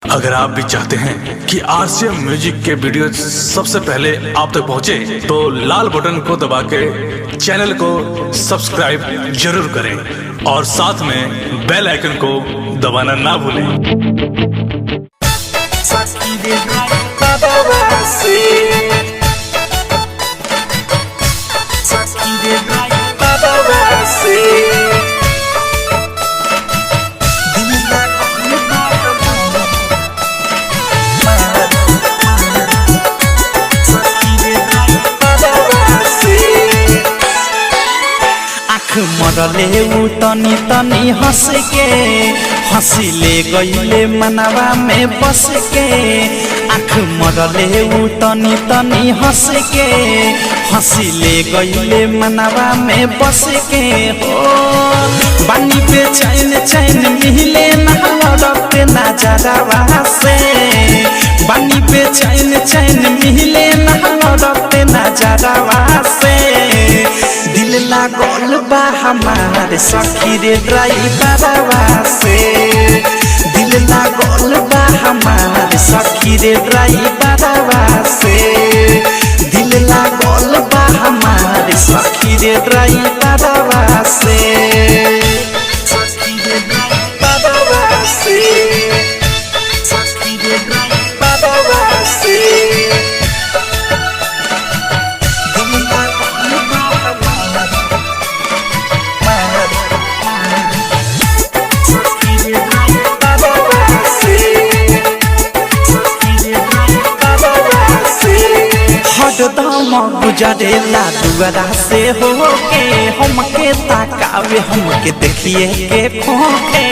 अगर आप भी चाहते हैं कि आरसीएम म्यूजिक के वीडियो सबसे पहले आप तक पहुंचे, तो लाल बटन को दबा के चैनल को सब्सक्राइब जरूर करें और साथ में बेल आइकन को दबाना ना भूलें। मरले उ तनी तनी हंस के हंसिले गईले मनवा में बस के। आँख मरले उ तनी तनी हंस के हंसिले गईले मनवा में बस के। हो बानी पे चैन चैन मिले ना लड़ते नजरवा से। बानी पे चैन चैन मिले ना लड़ते नजरवा से। दिल लागल बा हमारे सखी रे ड्राइवरवा से। दिल लागल बा हमारे सखी रे ड्राइवरवा से। दिल लागल बा हमारे सखी रे ड्राइवरवा से। सखी रे ड्राइवरवा से। सखी रे ड्राइवरवा से। गुजरेला दुआरा से होके हमके ताकावे हमके देखिए के खोखे।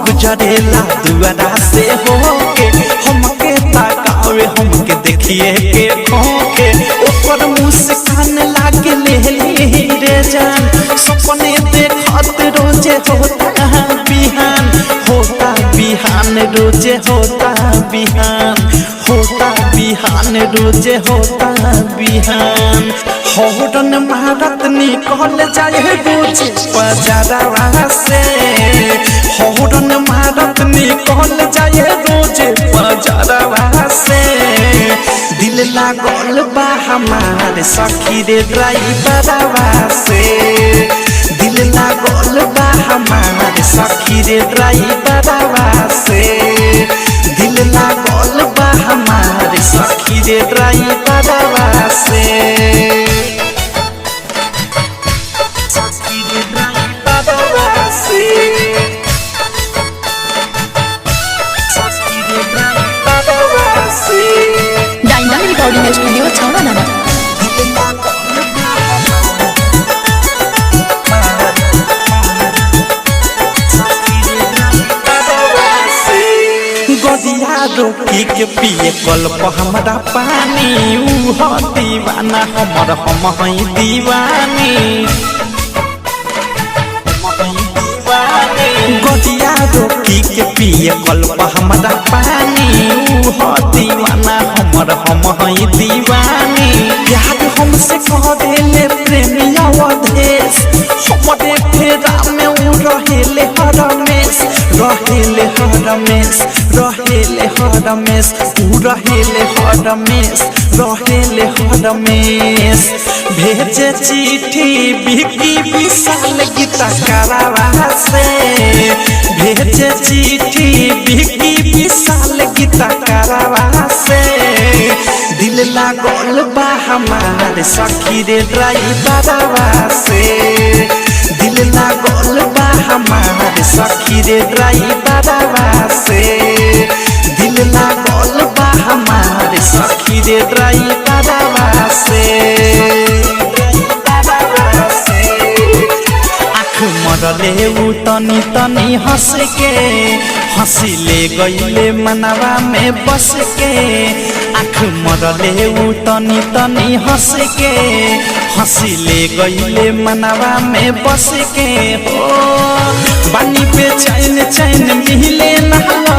गुजरेला दुआरा से होके हमके ताकावे हमके देखिए के खोखे। ऊपर मुस्कान लागे ले रे जान सपने देखत रोजे होता बिहान। होता बिहान रोजे होता बिहान। होता बिहान रोजे होता बिहान। हौरन मारत निकल जाए रोजे बजारवा से। हौरन मारत निकल जाए रोजे बजारवा से। दिल लागल बा हमारे सखी रे ड्राइवरवा से। दिल लागल बा हमारे सखी रे ड्राइवरवा से। दिल लागल बा हमारे सखी रे ड्राइवरवा से। सखी रे ड्राइवरवा से। सखी रे ड्राइवरवा से। Dynamic recording studio Chhawra. रोकी के पिए कल्प हमारा पानी। ऊ दीवाना हमर हम हई दीवानी। गदिया रोकी के पिए कल्प हमारा पानी। ऊ दीवाना हमर हम हई दीवानी। प्यार हमसे कह देले प्रेमिया अवधेश। हमरे फेरा में ऊ रहेले हरमेश। रहेले हरमेश। रहेले हरमेश। ऊ रहेले हरमेश। रहेले हरमेश। भेजे चिट्ठी बिकी विशाल गीता करावा से। भेजे चिट्ठी बिकी विशाल गीता करावा से। दिल लागल बा हमारे सखी रे ड्राइवरवा से। दिल लागल बा हमारे सखी रे ड्राइवरवा से। दिल लागल बा हमारे सखी रे ड्राइवरवा से। आँख मरले उ तनी तनी हंस के हंसिले गईले मनवा में बस के। आँख मरले उ तनी तनी हंस के हंसिले गईले मनवा में बस के। हो बानी पे चैन चैन मिले ना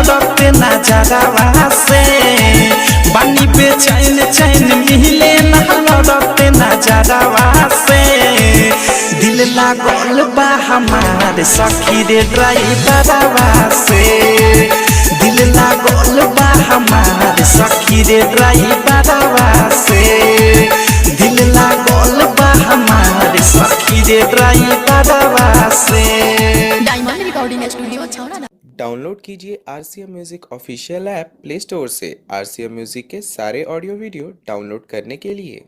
लड़ते नजरवा से बानी बेचैन चैन मिले ना लड़ते नजरवा से दिल लागल बा हमार सखी रे ड्राइवरवा से दिल लागल बा हमार सखी रे ड्राइवरवा से दिल लागल बा हमार सखी रे ड्राइवरवा से। डायमंड रिकॉर्डिंग स्टूडियो छौड़ा। डाउनलोड कीजिए RCM music official app play store से। RCM म्यूजिक के सारे ऑडियो वीडियो डाउनलोड करने के लिए